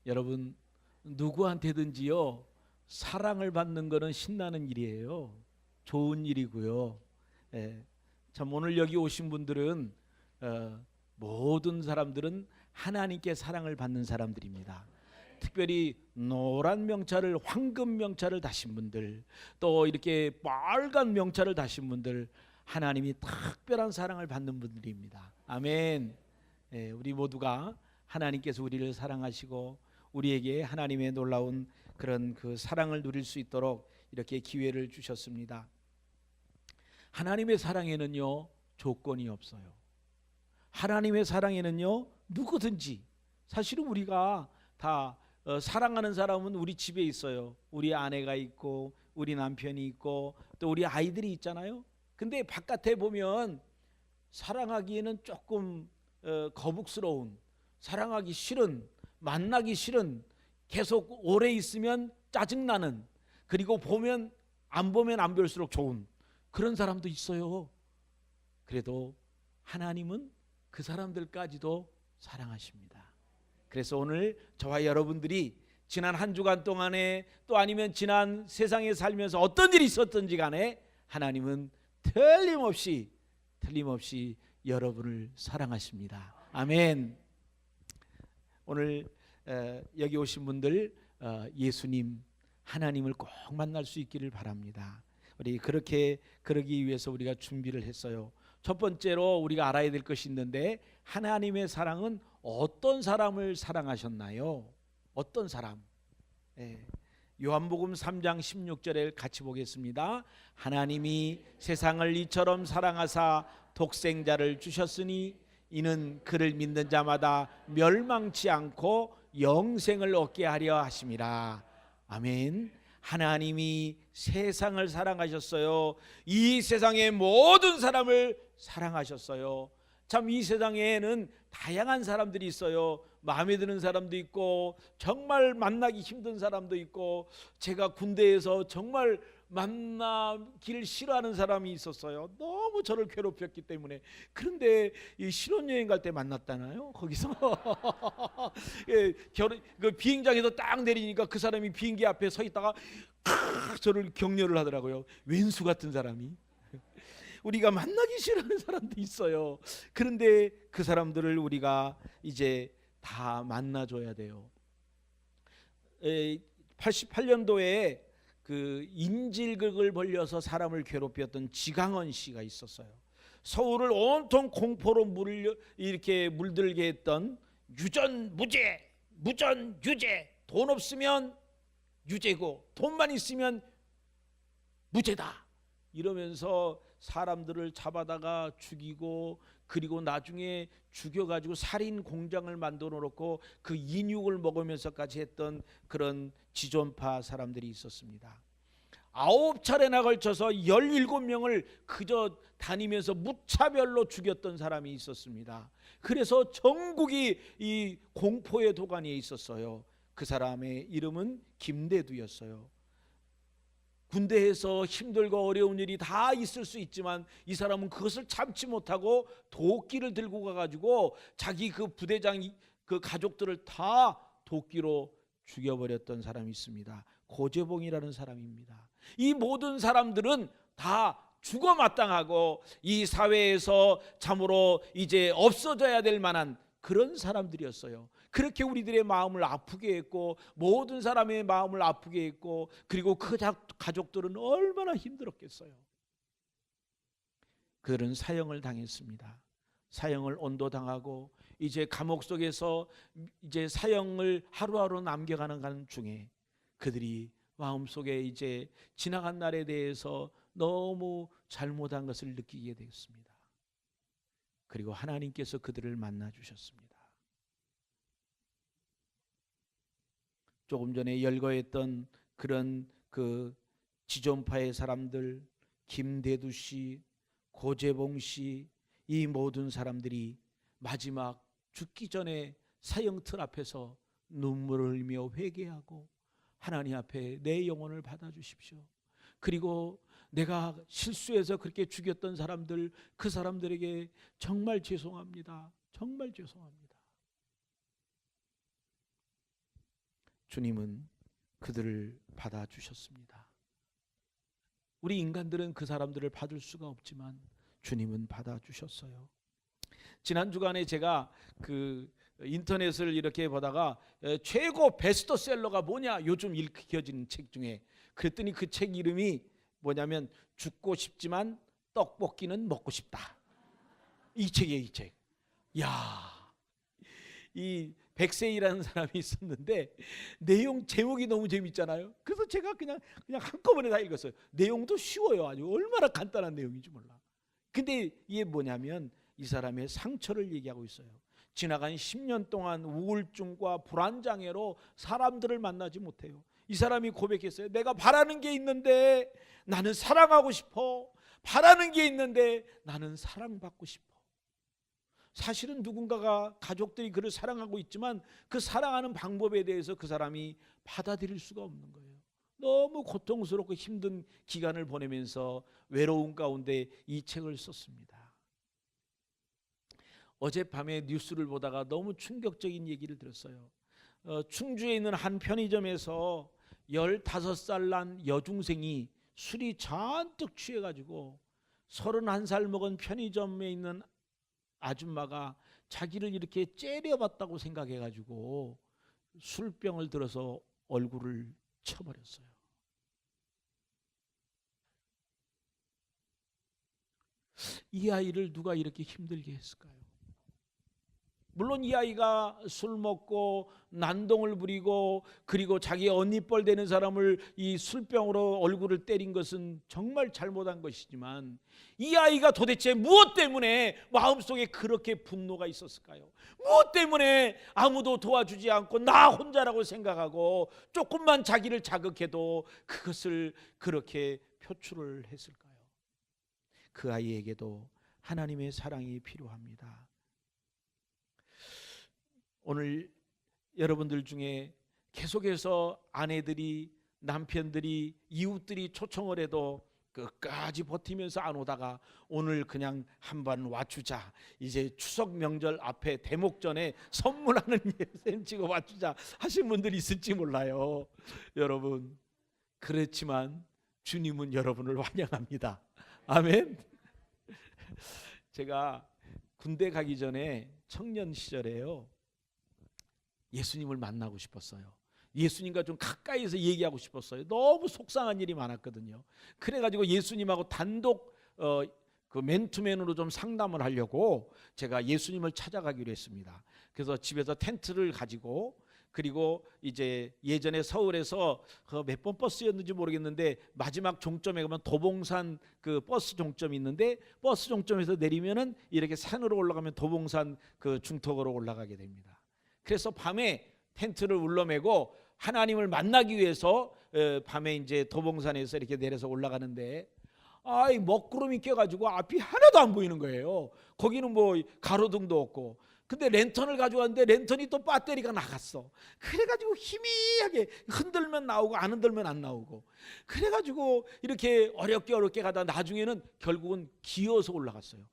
여러분, 누구한테든지요 사랑을 받는 거는 신나는 일이에요. 좋은 일이고요. 예, 참 오늘 여기 오신 분들은 모든 사람들은 하나님께 사랑을 받는 사람들입니다. 특별히 노란 명찰을, 황금 명찰을 다신 분들, 또 이렇게 빨간 명찰을 다신 분들, 하나님이 특별한 사랑을 받는 분들입니다. 아멘. 예, 우리 모두가 하나님께서 우리를 사랑하시고 우리에게 하나님의 놀라운 그런 그 사랑을 누릴 수 있도록 이렇게 기회를 주셨습니다. 하나님의 사랑에는요 조건이 없어요. 하나님의 사랑에는요 누구든지, 사실은 우리가 다 사랑하는 사람은 우리 집에 있어요. 우리 아내가 있고 우리 남편이 있고 또 우리 아이들이 있잖아요. 근데 바깥에 보면 사랑하기에는 조금 거북스러운, 사랑하기 싫은, 만나기 싫은, 계속 오래 있으면 짜증나는, 그리고 안 보면 안 볼수록 좋은 그런 사람도 있어요. 그래도 하나님은 그 사람들까지도 사랑하십니다. 그래서 오늘 저와 여러분들이 지난 한 주간 동안에, 또 아니면 지난 세상에 살면서 어떤 일이 있었든지 간에 하나님은 틀림없이 여러분을 사랑하십니다. 아멘. 오늘 여기 오신 분들 예수님, 하나님을 꼭 만날 수 있기를 바랍니다. 우리 그러기 위해서 우리가 준비를 했어요. 첫 번째로 우리가 알아야 될 것이 있는데, 하나님의 사랑은 어떤 사람을 사랑하셨나요? 어떤 사람? 요한복음 3장 16절에 같이 보겠습니다. 하나님이 세상을 이처럼 사랑하사 독생자를 주셨으니 이는 그를 믿는 자마다 멸망치 않고 영생을 얻게 하려 하심이라. 아멘. 하나님이 세상을 사랑하셨어요. 이 세상의 모든 사람을 사랑하셨어요. 참 이 세상에는 다양한 사람들이 있어요. 마음에 드는 사람도 있고 정말 만나기 힘든 사람도 있고, 제가 군대에서 정말 만나기를 싫어하는 사람이 있었어요. 너무 저를 괴롭혔기 때문에. 그런데 이 신혼여행 갈 때 만났잖아요. 거기서 그 비행장에서 딱 내리니까 그 사람이 비행기 앞에 서 있다가 저를 격려를 하더라고요. 왼수 같은 사람이. 우리가 만나기 싫어하는 사람도 있어요. 그런데 그 사람들을 우리가 이제 다 만나줘야 돼요. 88년도에 그 인질극을 벌려서 사람을 괴롭혔던 지강원 씨가 있었어요. 서울을 온통 공포로 이렇게 물들게 했던 유전무죄, 무전유죄, 돈 없으면 유죄고 돈만 있으면 무죄다 이러면서 사람들을 잡아다가 죽이고, 그리고 나중에 죽여가지고 살인 공장을 만들어 놓고 그 인육을 먹으면서까지 했던 그런 지존파 사람들이 있었습니다. 9차례나 걸쳐서 17명을 그저 다니면서 무차별로 죽였던 사람이 있었습니다. 그래서 전국이 이 공포의 도가니에 있었어요. 그 사람의 이름은 김대두였어요. 군대에서 힘들고 어려운 일이 다 있을 수 있지만 이 사람은 그것을 참지 못하고 도끼를 들고 가가지고 자기 그 부대장 그 가족들을 다 도끼로 죽여버렸던 사람이 있습니다. 고재봉이라는 사람입니다. 이 모든 사람들은 다 죽어 마땅하고 이 사회에서 참으로 이제 없어져야 될 만한 그런 사람들이었어요. 그렇게 우리들의 마음을 아프게 했고, 모든 사람의 마음을 아프게 했고, 그리고 그 가족들은 얼마나 힘들었겠어요. 그들은 사형을 당했습니다. 사형을 온도당하고 이제 감옥 속에서 이제 사형을 하루하루 남겨가는 중에 그들이 마음속에 이제 지나간 날에 대해서 너무 잘못한 것을 느끼게 되었습니다. 그리고 하나님께서 그들을 만나 주셨습니다. 조금 전에 열거했던 그런 그 지존파의 사람들, 김대두 씨, 고재봉 씨, 이 모든 사람들이 마지막 죽기 전에 사형틀 앞에서 눈물을 흘리며 회개하고 하나님 앞에 내 영혼을 받아주십시오. 그리고 내가 실수해서 그렇게 죽였던 사람들, 그 사람들에게 정말 죄송합니다. 정말 죄송합니다. 주님은 그들을 받아주셨습니다. 우리 인간들은 그 사람들을 받을 수가 없지만 주님은 받아주셨어요. 지난 주간에 제가 그 인터넷을 이렇게 보다가 최고 베스트셀러가 뭐냐 요즘 읽혀지는 책 중에, 그랬더니 그 책 이름이 뭐냐면 죽고 싶지만 떡볶이는 먹고 싶다. 이 책이에요, 이 책. 야, 이 백세이라는 사람이 있었는데 내용 제목이 너무 재밌잖아요. 그래서 제가 그냥 한꺼번에 다 읽었어요. 내용도 쉬워요. 아주 얼마나 간단한 내용인지 몰라. 근데 이게 뭐냐면 이 사람의 상처를 얘기하고 있어요. 지나간 10년 동안 우울증과 불안장애로 사람들을 만나지 못해요. 이 사람이 고백했어요. 내가 바라는 게 있는데 나는 사랑하고 싶어. 바라는 게 있는데 나는 사랑받고 싶어. 사실은 누군가가, 가족들이 그를 사랑하고 있지만 그 사랑하는 방법에 대해서 그 사람이 받아들일 수가 없는 거예요. 너무 고통스럽고 힘든 기간을 보내면서 외로운 가운데 이 책을 썼습니다. 어젯밤에 뉴스를 보다가 너무 충격적인 얘기를 들었어요. 충주에 있는 한 편의점에서 15살 난 여중생이 술이 잔뜩 취해가지고 31살 먹은 편의점에 있는 아줌마가 자기를 이렇게 째려봤다고 생각해가지고 술병을 들어서 얼굴을 쳐버렸어요. 이 아이를 누가 이렇게 힘들게 했을까요? 물론 이 아이가 술 먹고 난동을 부리고 그리고 자기 언니뻘 되는 사람을 이 술병으로 얼굴을 때린 것은 정말 잘못한 것이지만 이 아이가 도대체 무엇 때문에 마음속에 그렇게 분노가 있었을까요? 무엇 때문에 아무도 도와주지 않고 나 혼자라고 생각하고 조금만 자기를 자극해도 그것을 그렇게 표출을 했을까요? 그 아이에게도 하나님의 사랑이 필요합니다. 오늘 여러분들 중에 계속해서 아내들이, 남편들이, 이웃들이 초청을 해도 끝까지 버티면서 안 오다가 오늘 그냥 한번 와주자, 이제 추석 명절 앞에 대목전에 선물하는 예생 찍어 와주자 하신 분들이 있을지 몰라요. 여러분, 그렇지만 주님은 여러분을 환영합니다. 아멘. 제가 군대 가기 전에 청년 시절에요, 예수님을 만나고 싶었어요. 예수님과 좀 가까이서 얘기하고 싶었어요. 너무 속상한 일이 많았거든요. 그래가지고 예수님하고 단독 그 맨투맨으로 좀 상담을 하려고 제가 예수님을 찾아가기로 했습니다. 그래서 집에서 텐트를 가지고, 그리고 이제 예전에 서울에서 그 몇 번 버스였는지 모르겠는데 마지막 종점에 가면 도봉산 그 버스 종점이 있는데 버스 종점에서 내리면은 이렇게 산으로 올라가면 도봉산 그 중턱으로 올라가게 됩니다. 그래서 밤에 텐트를 울러매고 하나님을 만나기 위해서 밤에 이제 도봉산에서 이렇게 내려서 올라가는데 먹구름이 껴가지고 앞이 하나도 안 보이는 거예요. 거기는 뭐 가로등도 없고. 근데 랜턴을 가져왔는데 랜턴이 또 배터리가 나갔어. 그래가지고 희미하게 흔들면 나오고 안 흔들면 안 나오고. 그래가지고 이렇게 어렵게 가다 나중에는 결국은 기어서 올라갔어요.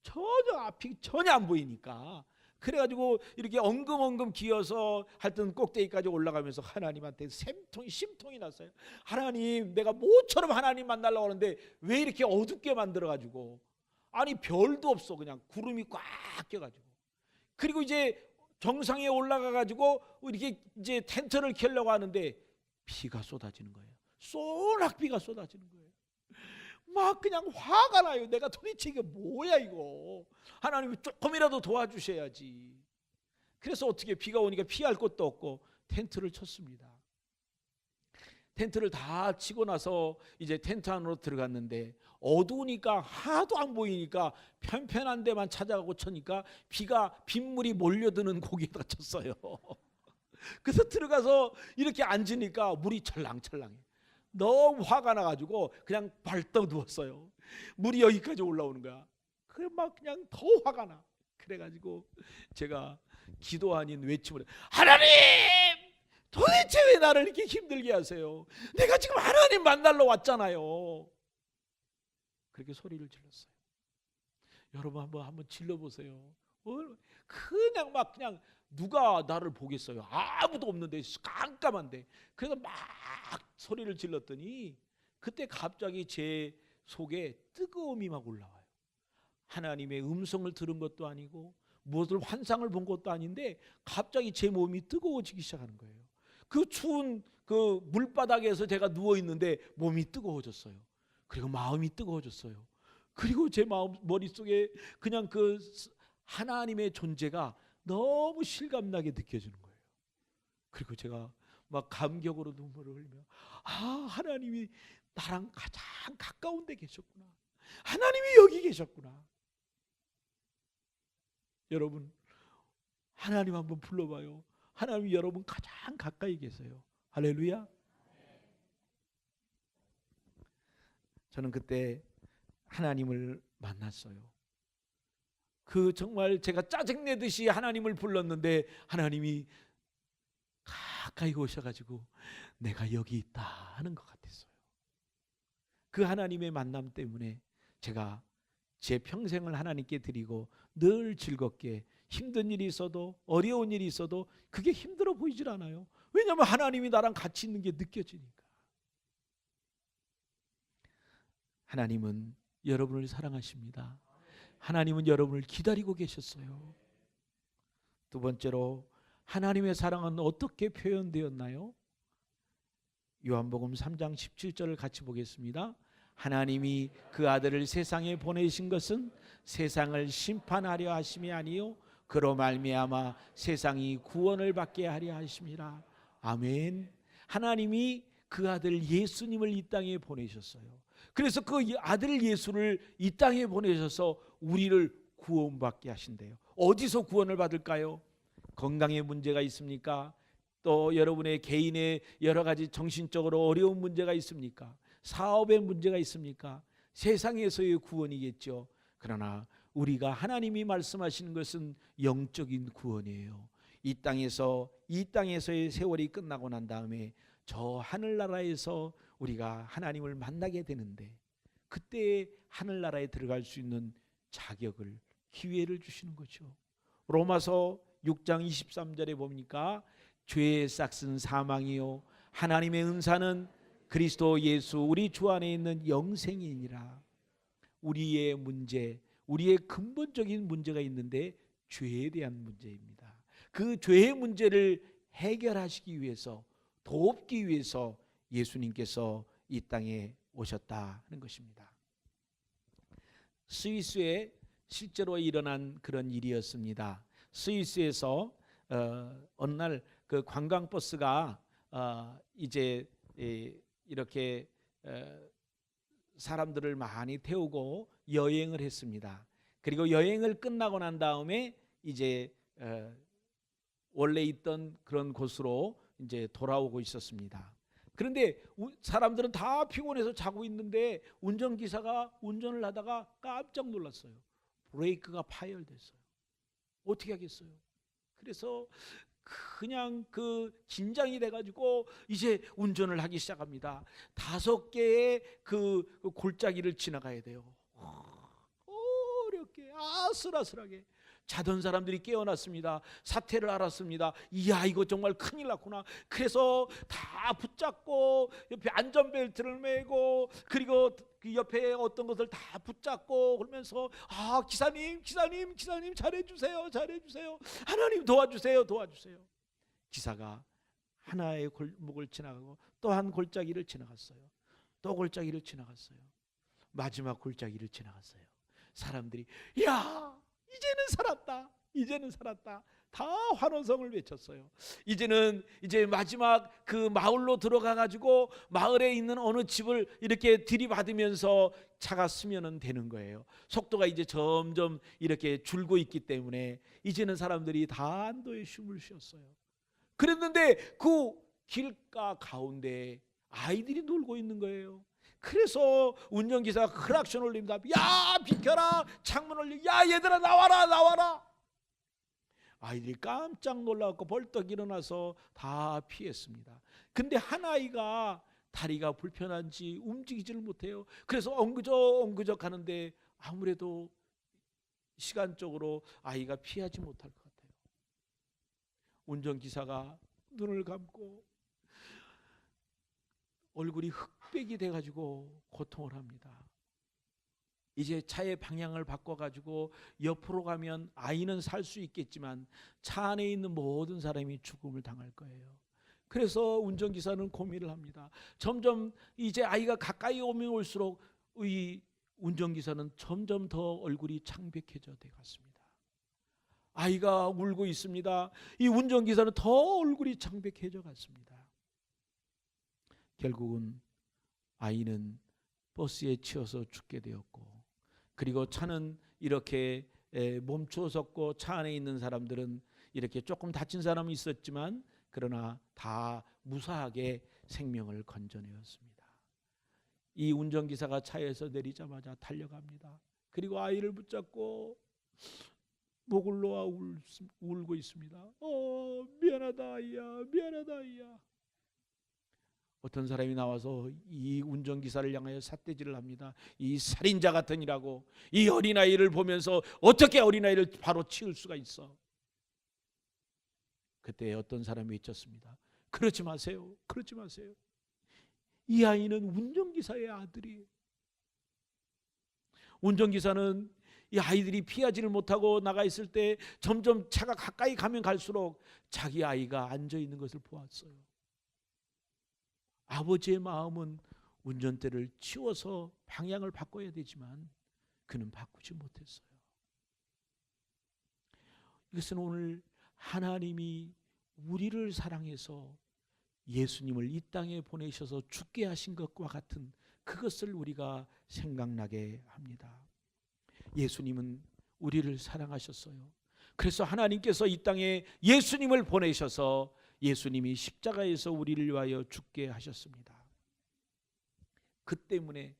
전혀 앞이 전혀 안 보이니까. 그래가지고 이렇게 엉금엉금 기어서 하여튼 꼭대기까지 올라가면서 하나님한테 심통이 났어요. 하나님, 내가 모처럼 하나님 만나려고 하는데 왜 이렇게 어둡게 만들어가지고, 아니 별도 없어, 그냥 구름이 꽉 껴가지고. 그리고 이제 정상에 올라가가지고 이렇게 이제 텐트를 켜려고 하는데 비가 쏟아지는 거예요. 소낙비가 쏟아지는 거예요. 막 그냥 화가 나요. 내가 도대체 이게 뭐야 이거. 하나님이 조금이라도 도와주셔야지. 그래서 어떻게 비가 오니까 피할 곳도 없고 텐트를 쳤습니다. 텐트를 다 치고 나서 이제 텐트 안으로 들어갔는데 어두우니까 하나도 안 보이니까 편편한 데만 찾아가고 쳐니까 빗물이 몰려드는 고기에다 쳤어요. 그래서 들어가서 이렇게 앉으니까 물이 찰랑찰랑해. 너무 화가 나가지고 그냥 벌떡 누웠어요. 물이 여기까지 올라오는 거야. 그래 막 그냥 더 화가 나. 그래가지고 제가 기도 아닌 외침을, 하나님! 도대체 왜 나를 이렇게 힘들게 하세요? 내가 지금 하나님 만나러 왔잖아요. 그렇게 소리를 질렀어요. 여러분 한번 질러보세요. 그냥 막 그냥 누가 나를 보겠어요? 아무도 없는데, 깜깜한데. 그래서 막 소리를 질렀더니 그때 갑자기 제 속에 뜨거움이 막 올라와요. 하나님의 음성을 들은 것도 아니고 무엇을 환상을 본 것도 아닌데 갑자기 제 몸이 뜨거워지기 시작하는 거예요. 그 추운 그 물바닥에서 제가 누워 있는데 몸이 뜨거워졌어요. 그리고 마음이 뜨거워졌어요. 그리고 제 머릿속에 그냥 그 하나님의 존재가 너무 실감나게 느껴지는 거예요. 그리고 제가 막 감격으로 눈물을 흘리며, 하나님이 나랑 가장 가까운 데 계셨구나. 하나님이 여기 계셨구나. 여러분, 하나님 한번 불러봐요. 하나님이 여러분 가장 가까이 계세요. 할렐루야. 저는 그때 하나님을 만났어요. 그 정말 제가 짜증내듯이 하나님을 불렀는데 하나님이 가까이 오셔가지고 내가 여기 있다 하는 것 같았어요. 그 하나님의 만남 때문에 제가 제 평생을 하나님께 드리고 늘 즐겁게, 힘든 일이 있어도 어려운 일이 있어도 그게 힘들어 보이질 않아요. 왜냐하면 하나님이 나랑 같이 있는 게 느껴지니까. 하나님은 여러분을 사랑하십니다. 하나님은 여러분을 기다리고 계셨어요. 두 번째로, 하나님의 사랑은 어떻게 표현되었나요? 요한복음 3장 17절을 같이 보겠습니다. 하나님이 그 아들을 세상에 보내신 것은 세상을 심판하려 하심이 아니요 그로 말미암아 세상이 구원을 받게 하려 하심이라. 아멘. 하나님이 그 아들 예수님을 이 땅에 보내셨어요. 그래서 그 아들 예수를 이 땅에 보내셔서 우리를 구원받게 하신대요. 어디서 구원을 받을까요? 건강에 문제가 있습니까? 또 여러분의 개인의 여러 가지 정신적으로 어려운 문제가 있습니까? 사업에 문제가 있습니까? 세상에서의 구원이겠죠. 그러나 우리가 하나님이 말씀하시는 것은 영적인 구원이에요. 이 땅에서의 세월이 끝나고 난 다음에 저 하늘나라에서 우리가 하나님을 만나게 되는데, 그때 하늘나라에 들어갈 수 있는 자격을, 기회를 주시는 거죠. 로마서 6장 23절에 보니까 죄의 싹은 사망이요 하나님의 은사는 그리스도 예수 우리 주 안에 있는 영생이니라. 우리의 문제, 우리의 근본적인 문제가 있는데 죄에 대한 문제입니다. 그 죄의 문제를 해결하시기 위해서, 돕기 위해서 예수님께서 이 땅에 오셨다는 것입니다. 스위스에 실제로 일어난 그런 일이었습니다. 스위스에서 어느 날 그 관광버스가 이제 이렇게 사람들을 많이 태우고 여행을 했습니다. 그리고 여행을 끝나고 난 다음에 이제 원래 있던 그런 곳으로 이제 돌아오고 있었습니다. 그런데 사람들은 다 피곤해서 자고 있는데 운전기사가 운전을 하다가 깜짝 놀랐어요. 브레이크가 파열됐어요. 어떻게 하겠어요? 그래서 그냥 그 긴장이 돼가지고 이제 운전을 하기 시작합니다. 5개의 그 골짜기를 지나가야 돼요. 어렵게 아슬아슬하게. 자던 사람들이 깨어났습니다. 사태를 알았습니다. 이야, 이거 정말 큰일 났구나. 그래서 다 붙잡고 옆에 안전벨트를 매고, 그리고 그 옆에 어떤 것을 다 붙잡고 그러면서 기사님 잘해주세요. 하나님 도와주세요. 기사가 하나의 골목을 지나가고 또 한 골짜기를 지나갔어요. 또 골짜기를 지나갔어요. 마지막 골짜기를 지나갔어요. 사람들이 야, 이제는 살았다. 다 환호성을 외쳤어요. 이제 마지막 그 마을로 들어가 가지고 마을에 있는 어느 집을 이렇게 들이받으면서 차가 쓰면은 되는 거예요. 속도가 이제 점점 이렇게 줄고 있기 때문에 이제는 사람들이 다 안도의 숨을 쉬었어요. 그랬는데 그 길가 가운데 아이들이 놀고 있는 거예요. 그래서 운전기사가 크락션 올립니다. 야, 비켜라. 창문 올리고, 야, 얘들아 나와라. 아이들이 깜짝 놀라서 벌떡 일어나서 다 피했습니다. 근데 한 아이가 다리가 불편한지 움직이지를 못해요. 그래서 엉그적 하는데 아무래도 시간적으로 아이가 피하지 못할 것 같아요. 운전기사가 눈을 감고 얼굴이 흑백이 돼가지고 고통을 합니다. 이제 차의 방향을 바꿔가지고 옆으로 가면 아이는 살 수 있겠지만 차 안에 있는 모든 사람이 죽음을 당할 거예요. 그래서 운전기사는 고민을 합니다. 점점 이제 아이가 가까이 오면 올수록 이 운전기사는 점점 더 얼굴이 창백해져 돼갔습니다. 아이가 울고 있습니다. 이 운전기사는 더 얼굴이 창백해져 갔습니다. 결국은 아이는 버스에 치여서 죽게 되었고, 그리고 차는 이렇게 멈춰섰고 차 안에 있는 사람들은 이렇게 조금 다친 사람이 있었지만 그러나 다 무사하게 생명을 건져내었습니다. 이 운전기사가 차에서 내리자마자 달려갑니다. 그리고 아이를 붙잡고 목을 놓아 울고 있습니다. 미안하다 아이야, 미안하다 아이야. 어떤 사람이 나와서 이 운전기사를 향하여 삿대질을 합니다. 이 살인자 같으니라고. 이 어린아이를 보면서 어떻게 어린아이를 바로 치울 수가 있어. 그때 어떤 사람이 외쳤습니다. 그러지 마세요, 그러지 마세요. 이 아이는 운전기사의 아들이에요. 운전기사는 이 아이들이 피하지를 못하고 나가 있을 때 점점 차가 가까이 가면 갈수록 자기 아이가 앉아 있는 것을 보았어요. 아버지의 마음은 운전대를 치워서 방향을 바꿔야 되지만 그는 바꾸지 못했어요. 이것은 오늘 하나님이 우리를 사랑해서 예수님을 이 땅에 보내셔서 죽게 하신 것과 같은 그것을 우리가 생각나게 합니다. 예수님은 우리를 사랑하셨어요. 그래서 하나님께서 이 땅에 예수님을 보내셔서 예수님이 십자가에서 우리를 위하여 죽게 하셨습니다. 그것 때문에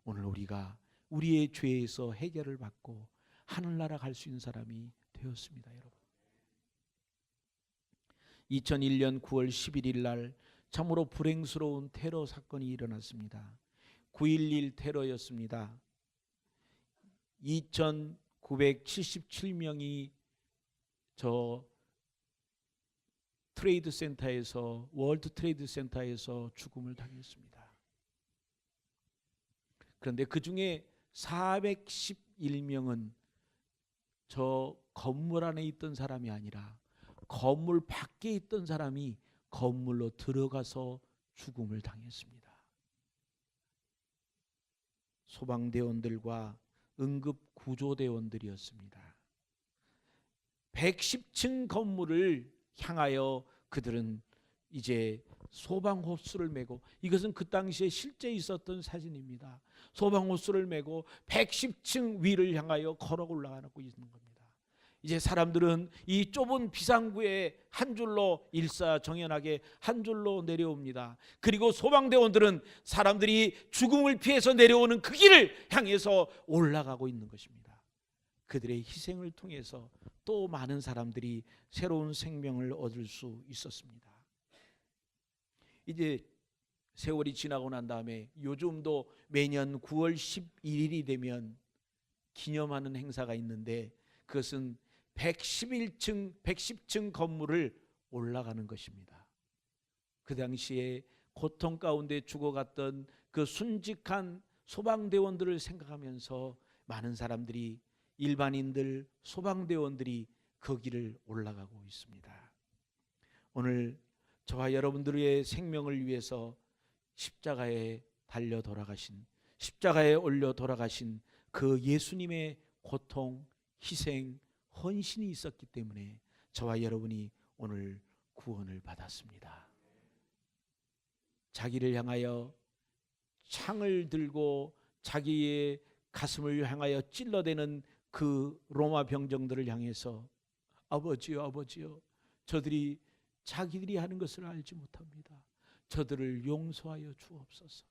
오늘 우리가 우리의 죄에서 해결을 받고 하늘나라 갈 수 있는 사람이 되었습니다. 여러분, 2001년 9월 11일 날 참으로 불행스러운 테러 사건이 일어났습니다. 9.11 테러였습니다. 2,977명이 저 트레이드 센터에서, 월드 트레이드 센터에서 죽음을 당했습니다. 그런데 그 중에 411명은 저 건물 안에 있던 사람이 아니라 건물 밖에 있던 사람이 건물로 들어가서 죽음을 당했습니다. 소방대원들과 응급구조대원들이었습니다. 110층 건물을 향하여 그들은 이제 소방호스를 메고, 이것은 그 당시에 실제 있었던 사진입니다. 소방호스를 메고 110층 위를 향하여 걸어 올라가고 있는 겁니다. 이제 사람들은 이 좁은 비상구에 한 줄로 일사정연하게 한 줄로 내려옵니다. 그리고 소방대원들은 사람들이 죽음을 피해서 내려오는 그 길을 향해서 올라가고 있는 것입니다. 그들의 희생을 통해서 또 많은 사람들이 새로운 생명을 얻을 수 있었습니다. 이제 세월이 지나고 난 다음에 요즘도 매년 9월 11일이 되면 기념하는 행사가 있는데 그것은 110층 건물을 올라가는 것입니다. 그 당시에 고통 가운데 죽어갔던 그 순직한 소방대원들을 생각하면서 많은 사람들이, 일반인들, 소방대원들이 그 길을 올라가고 있습니다. 오늘 저와 여러분들의 생명을 위해서 십자가에 달려 돌아가신, 십자가에 올려 돌아가신 그 예수님의 고통, 희생, 헌신이 있었기 때문에 저와 여러분이 오늘 구원을 받았습니다. 자기를 향하여 창을 들고 자기의 가슴을 향하여 찔러대는 그 로마 병정들을 향해서 아버지요, 아버지요, 저들이 자기들이 하는 것을 알지 못합니다. 저들을 용서하여 주옵소서.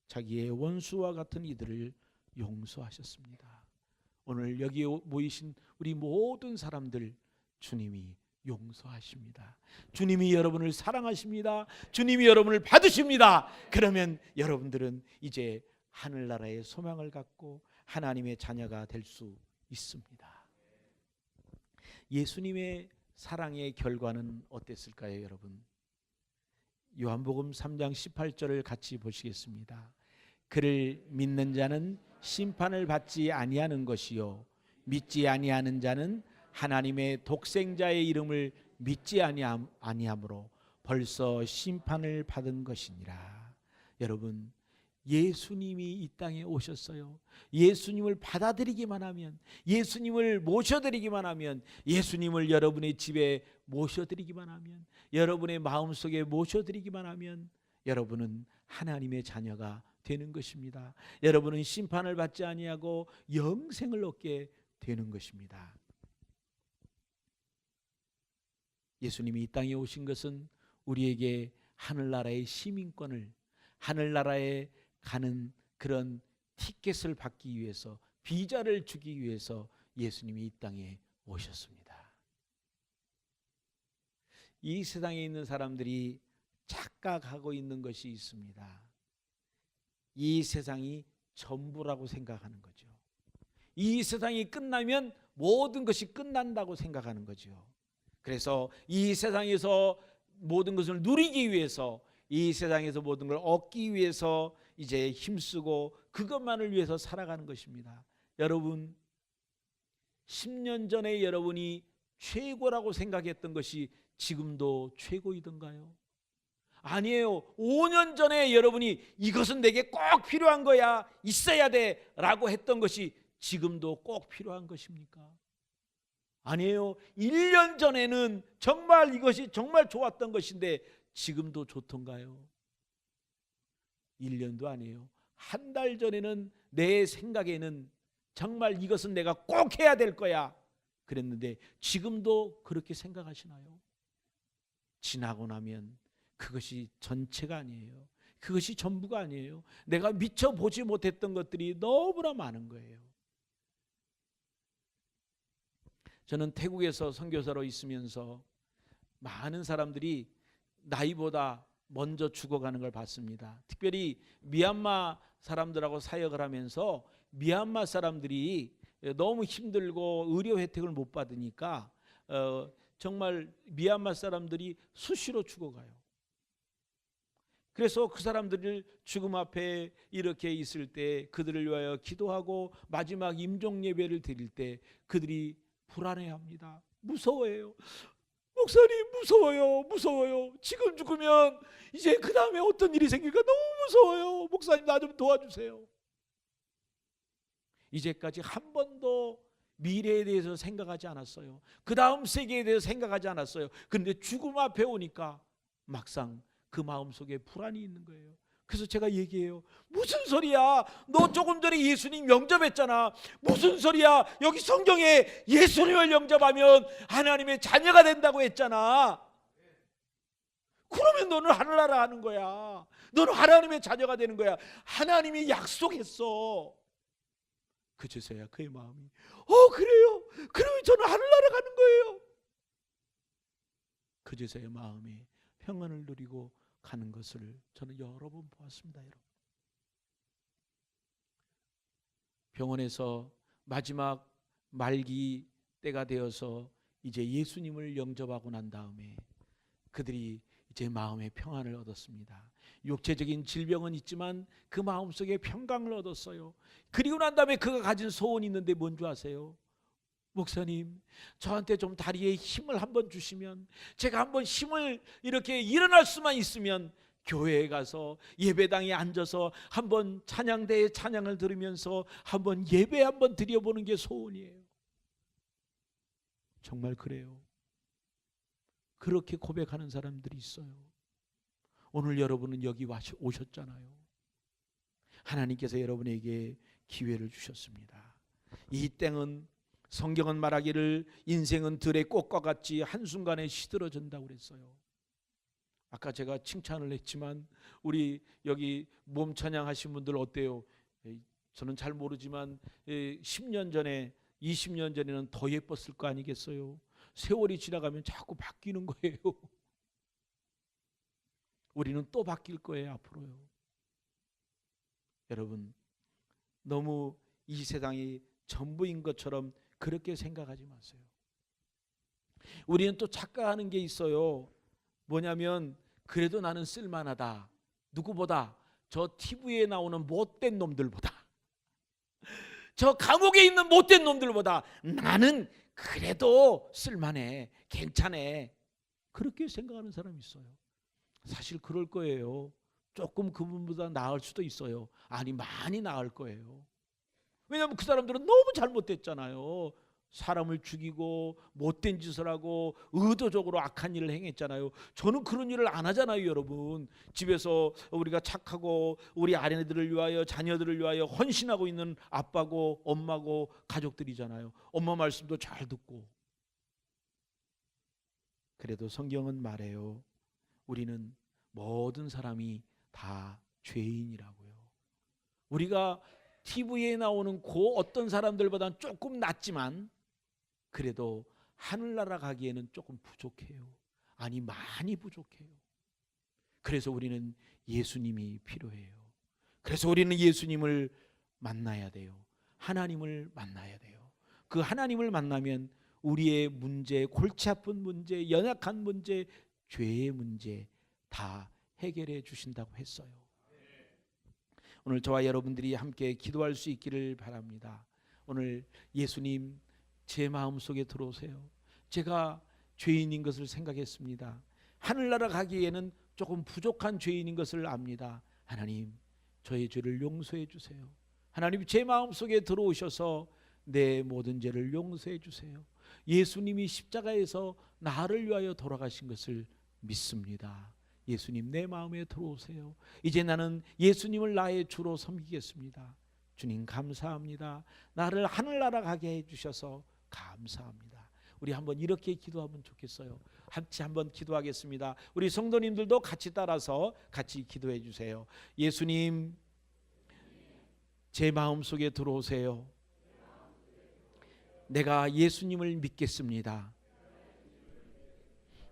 자기의 원수와 같은 이들을 용서하셨습니다. 오늘 여기 모이신 우리 모든 사람들 주님이 용서하십니다. 주님이 여러분을 사랑하십니다. 주님이 여러분을 받으십니다. 그러면 여러분들은 이제 하늘나라의 소망을 갖고 하나님의 자녀가 될 수 있습니다. 예수님의 사랑의 결과는 어땠을까요, 여러분? 요한복음 3장 18절을 같이 보시겠습니다. 그를 믿는 자는 심판을 받지 아니하는 것이요 믿지 아니하는 자는 하나님의 독생자의 이름을 믿지 아니함으로 벌써 심판을 받은 것이니라. 여러분, 예수님이 이 땅에 오셨어요. 예수님을 받아들이기만 하면, 예수님을 모셔드리기만 하면, 예수님을 여러분의 집에 모셔드리기만 하면, 여러분의 마음속에 모셔드리기만 하면 여러분은 하나님의 자녀가 되는 것입니다. 여러분은 심판을 받지 아니하고 영생을 얻게 되는 것입니다. 예수님이 이 땅에 오신 것은 우리에게 하늘나라의 시민권을, 하늘나라에 가는 그런 티켓을 받기 위해서, 비자를 주기 위해서 예수님이 이 땅에 오셨습니다. 이 세상에 있는 사람들이 착각하고 있는 것이 있습니다. 이 세상이 전부라고 생각하는 거죠. 이 세상이 끝나면 모든 것이 끝난다고 생각하는 거죠. 그래서 이 세상에서 모든 것을 누리기 위해서, 이 세상에서 모든 걸 얻기 위해서 이제 힘쓰고 그것만을 위해서 살아가는 것입니다. 여러분, 10년 전에 여러분이 최고라고 생각했던 것이 지금도 최고이던가요? 아니에요. 5년 전에 여러분이 이것은 내게 꼭 필요한 거야, 있어야 돼 라고 했던 것이 지금도 꼭 필요한 것입니까? 아니에요. 1년 전에는 정말 이것이 정말 좋았던 것인데 지금도 좋던가요? 1년도 아니에요. 한 달 전에는 내 생각에는 정말 이것은 내가 꼭 해야 될 거야 그랬는데 지금도 그렇게 생각하시나요? 지나고 나면 그것이 전체가 아니에요. 그것이 전부가 아니에요. 내가 미처 보지 못했던 것들이 너무나 많은 거예요. 저는 태국에서 선교사로 있으면서 많은 사람들이 나이보다 먼저 죽어가는 걸 봤습니다. 특별히 미얀마 사람들하고 사역을 하면서 미얀마 사람들이 너무 힘들고 의료 혜택을 못 받으니까 정말 미얀마 사람들이 수시로 죽어가요. 그래서 그 사람들을 죽음 앞에 이렇게 있을 때 그들을 위하여 기도하고 마지막 임종 예배를 드릴 때 그들이 불안해합니다. 무서워해요. 목사님 무서워요. 무서워요. 지금 죽으면 이제 그 다음에 어떤 일이 생길까 너무 무서워요. 목사님 나 좀 도와주세요. 이제까지 한 번도 미래에 대해서 생각하지 않았어요. 그 다음 세계에 대해서 생각하지 않았어요. 그런데 죽음 앞에 오니까 막상 그 마음속에 불안이 있는 거예요. 그래서 제가 얘기해요. 무슨 소리야? 너 조금 전에 예수님 영접했잖아. 무슨 소리야? 여기 성경에 예수님을 영접하면 하나님의 자녀가 된다고 했잖아. 그러면 너는 하늘나라 하는 거야. 너는 하나님의 자녀가 되는 거야. 하나님이 약속했어. 그제서야 그의 마음이 그래요? 그러면 저는 하늘나라 가는 거예요. 그제서야 마음이 평안을 누리고 가는 것을 저는 여러 번 보았습니다. 여러분, 병원에서 마지막 말기 때가 되어서 이제 예수님을 영접하고 난 다음에 그들이 이제 마음의 평안을 얻었습니다. 육체적인 질병은 있지만 그 마음속에 평강을 얻었어요. 그리고 난 다음에 그가 가진 소원이 있는데 뭔지 아세요? 목사님, 저한테 좀 다리에 힘을 한번 주시면, 제가 한번 힘을 이렇게 일어날 수만 있으면 교회에 가서 예배당에 앉아서 한번 찬양대의 찬양을 들으면서 한번 예배 한번 드려보는 게 소원이에요. 정말 그래요. 그렇게 고백하는 사람들이 있어요. 오늘 여러분은 여기 오셨잖아요. 하나님께서 여러분에게 기회를 주셨습니다. 이 땡은, 성경은 말하기를 인생은 들의 꽃과 같이 한순간에 시들어진다고 그랬어요. 아까 제가 칭찬을 했지만 우리 여기 몸 찬양하신 분들 어때요? 저는 잘 모르지만 10년 전에 20년 전에는 더 예뻤을 거 아니겠어요? 세월이 지나가면 자꾸 바뀌는 거예요. 우리는 또 바뀔 거예요, 앞으로요. 여러분, 너무 이 세상이 전부인 것처럼 그렇게 생각하지 마세요. 우리는 또 착각하는 게 있어요. 뭐냐면 그래도 나는 쓸만하다. 누구보다? 저 TV에 나오는 못된 놈들보다, 저 감옥에 있는 못된 놈들보다 나는 그래도 쓸만해, 괜찮아. 그렇게 생각하는 사람이 있어요. 사실 그럴 거예요. 조금 그분보다 나을 수도 있어요. 아니, 많이 나을 거예요. 왜냐하면 그 사람들은 너무 잘못됐잖아요. 사람을 죽이고 못된 짓을 하고 의도적으로 악한 일을 행했잖아요. 저는 그런 일을 안 하잖아요. 여러분, 집에서 우리가 착하고 우리 아내들을 위하여, 자녀들을 위하여 헌신하고 있는 아빠고 엄마고 가족들이잖아요. 엄마 말씀도 잘 듣고. 그래도 성경은 말해요. 우리는 모든 사람이 다 죄인이라고요. 우리가 TV에 나오는 그 어떤 사람들보다는 조금 낫지만 그래도 하늘나라 가기에는 조금 부족해요. 아니, 많이 부족해요. 그래서 우리는 예수님이 필요해요. 그래서 우리는 예수님을 만나야 돼요. 하나님을 만나야 돼요. 그 하나님을 만나면 우리의 문제, 골치 아픈 문제, 연약한 문제, 죄의 문제 다 해결해 주신다고 했어요. 오늘 저와 여러분들이 함께 기도할 수 있기를 바랍니다. 오늘 예수님, 제 마음속에 들어오세요. 제가 죄인인 것을 생각했습니다. 하늘나라 가기에는 조금 부족한 죄인인 것을 압니다. 하나님, 저의 죄를 용서해 주세요. 하나님, 제 마음속에 들어오셔서 내 모든 죄를 용서해 주세요. 예수님이 십자가에서 나를 위하여 돌아가신 것을 믿습니다. 예수님, 내 마음에 들어오세요. 이제 나는 예수님을 나의 주로 섬기겠습니다. 주님, 감사합니다. 나를 하늘나라 가게 해주셔서 감사합니다. 우리 한번 이렇게 기도하면 좋겠어요. 같이 한번 기도하겠습니다. 우리 성도님들도 같이 따라서 같이 기도해 주세요. 예수님, 제 마음속에 들어오세요. 내가 예수님을 믿겠습니다.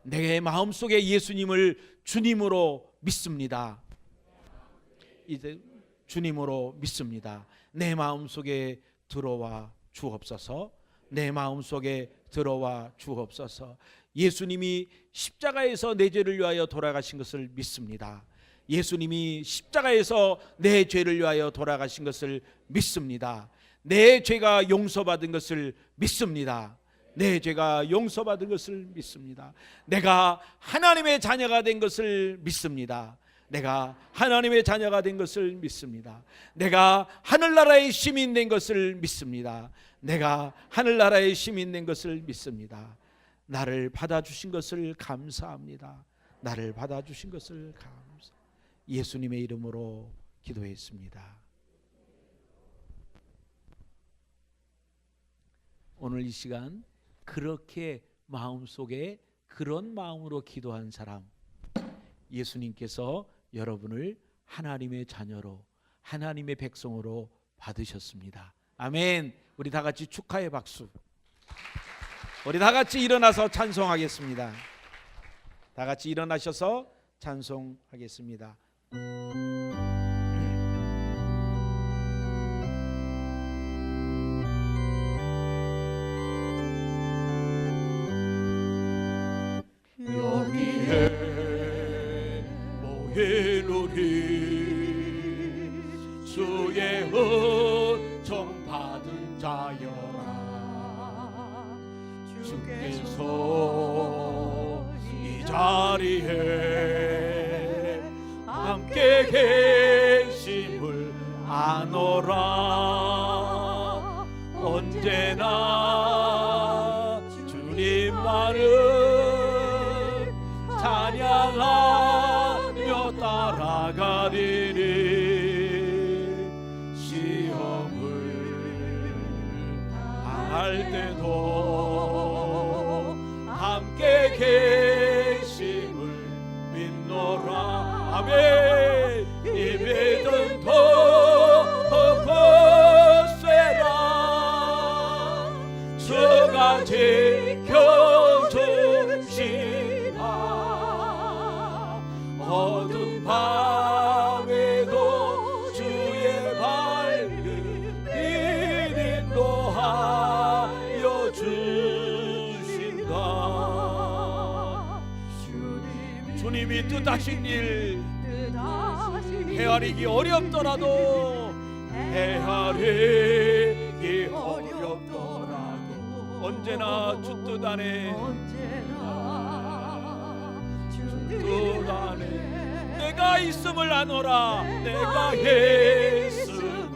내 마음속에 예수님을 주님으로 믿습니다. 이제 주님으로 믿습니다. 내 마음속에 들어와 주옵소서. 내 마음속에 들어와 주옵소서. 예수님이 십자가에서 내 죄를 위하여 돌아가신 것을 믿습니다. 예수님이 십자가에서 내 죄를 위하여 돌아가신 것을 믿습니다. 내 죄가 용서받은 것을 믿습니다. 내 죄가 용서받은 것을 믿습니다. 내가 하나님의 자녀가 된 것을 믿습니다. 내가 하나님의 자녀가 된 것을 믿습니다. 내가 하늘나라의 시민 된 것을 믿습니다. 내가 하늘나라의 시민 된 것을 믿습니다. 나를 받아주신 것을 감사합니다. 나를 받아주신 것을 감사. 예수님의 이름으로 기도했습니다. 오늘 이 시간 그렇게 마음속에 그런 마음으로 기도한 사람, 예수님께서 여러분을 하나님의 자녀로, 하나님의 백성으로 받으셨습니다. 아멘. 우리 다 같이 축하의 박수. 우리 다 같이 일어나서 찬송하겠습니다. 다 같이 일어나셔서 찬송하겠습니다. 여기에 모인 우리 주의 은총 받은 자여라. 주께서 이 자리에 함께 계심을 아노라. 언제나 주님만을 찬양하며 따라가리니 시험을 당할 때도 함께 계심을 믿노라. 아멘. 이 믿음 더 거세라. 주가 지켜주시나. 어두운 밤에도 주의 밝은 빛 인도하여 주신다. 뜻하신 일 헤아리기 어렵더라도 헤아리기 어렵더라도 언제나 주 뜻 안에 뜻 안에 내가 있음을 아노라 내가 있음을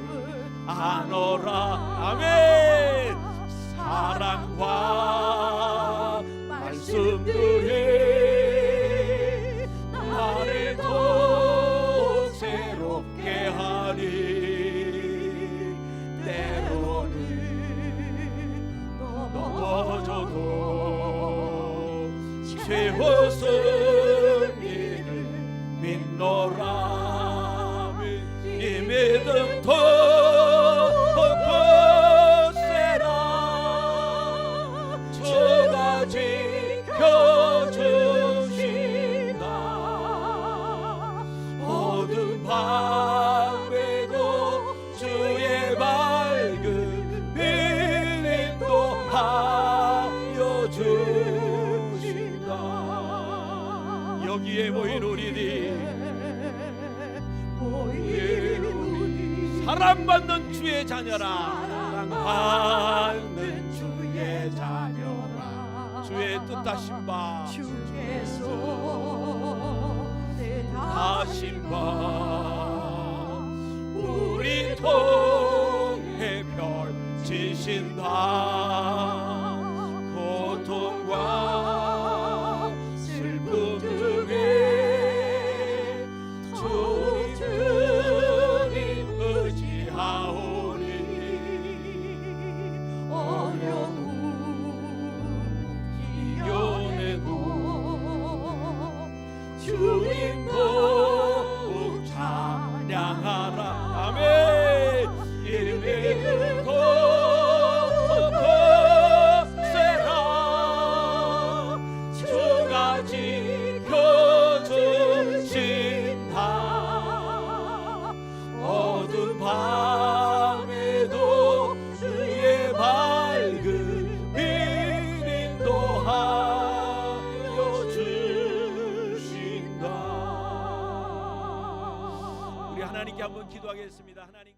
아노라 아멘. 사랑과 말씀들이 나를 더욱 새롭게 하리 때로는 넘어져도 세웠은 이를 믿노라 이 믿음 더 세라 주가 지켜주신다 어두운 밤에도 주의 밝은 빛 인도하여 주신다 여기에 모인 우리들이 사랑받는 주의 자녀라 사랑받는 주의 자녀라 주의 뜻하신 바 주께서 하신 바 우리 통해 펼치신다 고통과 슬픔 중에 주님 의지하오니 어려움 이겨내고 주님 더욱 찬양하라 아멘 이름이 더 세라 주가 지켜주신다 어두운 밤에도 주의 밝은 빛 인도하여 주신다 우리 하나님께 한번 기도하겠습니다. 하나님